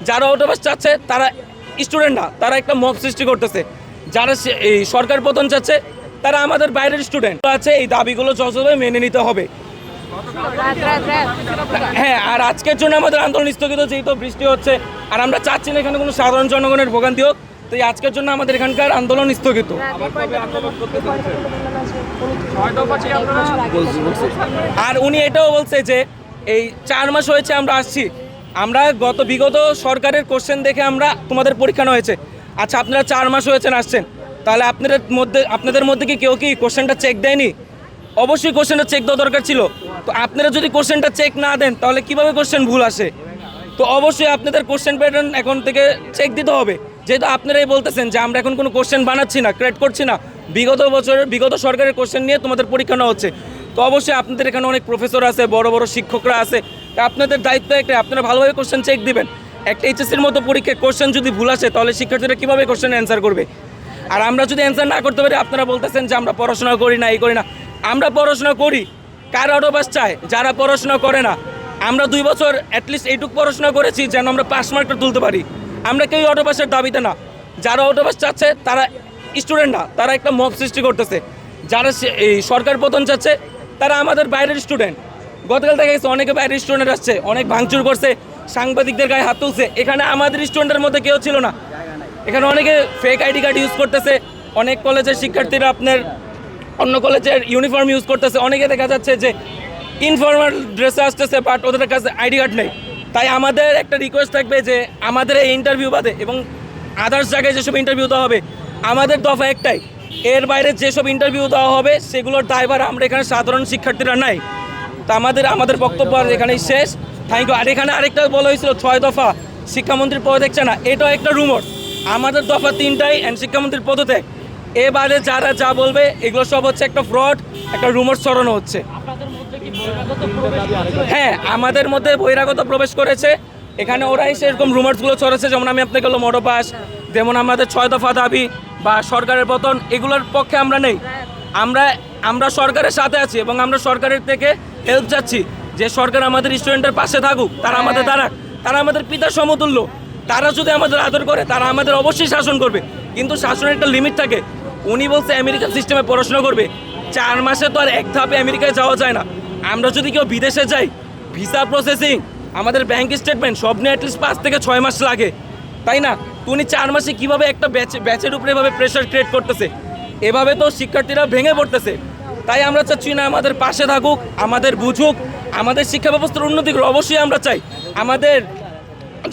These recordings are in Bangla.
যারা অটোপাস চাচ্ছে তারা স্টুডেন্ট না, তারা একটা মব সৃষ্টি করতেছে। যারা এই সরকার পতন চাচ্ছে তারা আমাদের বাইরের স্টুডেন্ট আছে। এই দাবিগুলো যথাযথ মেনে নিতে হবে। হ্যাঁ, আর আজকের জন্য আমাদের আন্দোলন স্থগিত, যেহেতু বৃষ্টি হচ্ছে আর আমরা চাচ্ছি না এখানে কোনো সাধারণ জনগণের ভোগান্তি হোক। তো আজকের জন্য আমাদের এখানকার আন্দোলন স্থগিত। আর উনি এটাও বলছে যে এই 4 মাস হয়েছে আমরা আসছি, আমরা বিগত সরকারের কোশ্চেন দেখে আমরা তোমাদের পরীক্ষা হয়েছে। আচ্ছা, আপনারা 4 মাস হয়েছেন আসছেন, তাহলে আপনাদের মধ্যে কি কেউ কি কোশ্চেনটা চেক দেয়নি? অবশ্যই কোশ্চেনটা চেক দেওয়া দরকার ছিল। তো আপনারা যদি কোশ্চেনটা চেক না দেন তাহলে কিভাবে কোশ্চেন ভুল আসে? তো অবশ্যই আপনাদের কোশ্চেন প্যাটার্ন এখন থেকে চেক দিতে হবে, যেহেতু আপনারাই বলতেছেন যে আমরা এখন কোনো কোশ্চেন বানাচ্ছি না, ক্রিয়েট করছি না, বিগত সরকারের কোশ্চেন নিয়ে তোমাদের পরীক্ষা নেওয়া হচ্ছে। তো অবশ্যই আপনাদের এখানে অনেক প্রফেসর আছে, বড় বড় শিক্ষকরা আছে, আপনাদের দায়িত্ব একটা, আপনারা ভালোভাবে কোশ্চেন চেক দিবেন। একটা এইচএসসির মতো পরীক্ষায় কোশ্চেন যদি ভুল আসে তাহলে শিক্ষার্থীরা কীভাবে কোশ্চেন অ্যান্সার করবে? আর আমরা যদি অ্যান্সার না করতে পারি, আপনারা বলতেছেন যে আমরা পড়াশোনা করি না, এই করি না। আমরা পড়াশোনা করি, কার অটোপাস চায়? যারা পড়াশোনা করে না। আমরা 2 বছর অ্যাটলিস্ট এইটুকু পড়াশোনা করেছি যেন আমরা পাস মার্কটা তুলতে পারি। আমরা কেউ অটোপাসের দাবিতে না। যারা অটোপাস চাচ্ছে তারা স্টুডেন্ট না, তারা একটা মব সৃষ্টি করতেছে। যারা এই সরকার পতন চাচ্ছে তারা আমাদের বাইরের স্টুডেন্ট। গতকাল দেখা গেছে অনেকে বাইরের স্টুডেন্ট আসছে, অনেক ভাঙচুর করছে, সাংবাদিকদের গায়ে হাত তুলছে। এখানে আমাদের স্টুডেন্টের মধ্যে কেউ ছিল না। এখানে অনেকে ফেক আইডি কার্ড ইউজ করতেছে, অনেক কলেজের শিক্ষার্থীরা আপনার অন্য কলেজের ইউনিফর্ম ইউজ করতেছে। অনেকে দেখা যাচ্ছে যে ইনফর্মাল ড্রেসে আসতেছে, বাট ওদের কাছে আইডি কার্ড নেই। তাই আমাদের একটা রিকোয়েস্ট থাকবে যে আমাদের এই ইন্টারভিউ বাদে এবং আদার্স জায়গায় যেসব ইন্টারভিউ দেওয়া হবে, আমাদের দফা একটাই, এর বাইরে যেসব ইন্টারভিউ দেওয়া হবে সেগুলোর দায়ভার আমরা এখানে সাধারণ শিক্ষার্থীরা নাই। তা আমাদের বক্তব্য এখানেই শেষ। Thank you. আর এখানে আরেকটা বলা হয়েছিল 6 দফা শিক্ষামন্ত্রীর পদ দেখছে না, এটাও একটা রুমর। আমাদের দফা 3টাই অ্যান্ড শিক্ষামন্ত্রীর পদত্যাগ। এবারে যারা যা বলবে এগুলো সব হচ্ছে একটা ফ্রড, একটা রুমর ছড়ানো হচ্ছে। হ্যাঁ, আমাদের মধ্যে বহিরাগত প্রবেশ করেছে। এখানে ওরাই সেরকম রুমার্সগুলো ছড়াচ্ছে, যেমন আমি আপনাকে বললাম অটোপাস, যেমন আমাদের 6 দফা দাবি বা সরকারের পতন, এগুলোর পক্ষে আমরা নেই। আমরা সরকারের সাথে আছি এবং আমরা সরকারের থেকে হেল্প চাচ্ছি যে সরকার আমাদের স্টুডেন্টের পাশে থাকুক, তারা আমাদের দাঁড়াক, তারা আমাদের পিতার সমতুল্য। তারা যদি আমাদের আদর করে তারা আমাদের অবশ্যই শাসন করবে, কিন্তু শাসনের একটা লিমিট থাকে। উনি বলছে আমেরিকান সিস্টেমে পড়াশোনা করবে। 4 মাসে তো আর এক ধাপে আমেরিকায় যাওয়া যায় না। আমরা যদি কেউ বিদেশে যাই, ভিসা প্রসেসিং, আমাদের ব্যাংক স্টেটমেন্ট সব নিয়ে অ্যাটলিস্ট 5 থেকে 6 মাস লাগে, তাই না? তো উনি 4 মাসে কীভাবে একটা ব্যাচের উপরে এভাবে প্রেশার ক্রিয়েট করতেছে? এভাবে তো শিক্ষার্থীরা ভেঙে পড়তেছে। তাই আমরা চাচ্ছি না আমাদের পাশে থাকুক, আমাদের বুঝুক, আমাদের শিক্ষা ব্যবস্থার উন্নতি করে অবশ্যই আমরা চাই। আমাদের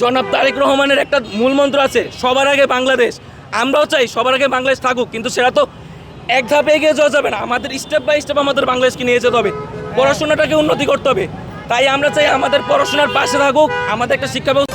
জনাব তারেক রহমানের একটা মূল মন্ত্র আছে, সবার আগে বাংলাদেশ। আমরাও চাই সবার আগে বাংলাদেশ থাকুক, কিন্তু সেটা তো এক ধাপে এগিয়ে যাওয়া যাবে না। আমাদের স্টেপ বাই স্টেপ আমাদের বাংলাদেশকে নিয়ে যেতে হবে, পড়াশোনাটাকে উন্নতি করতে হবে। তাই আমরা চাই আমাদের পড়াশোনার পাশে থাকুক, আমাদের একটা শিক্ষা ব্যবস্থা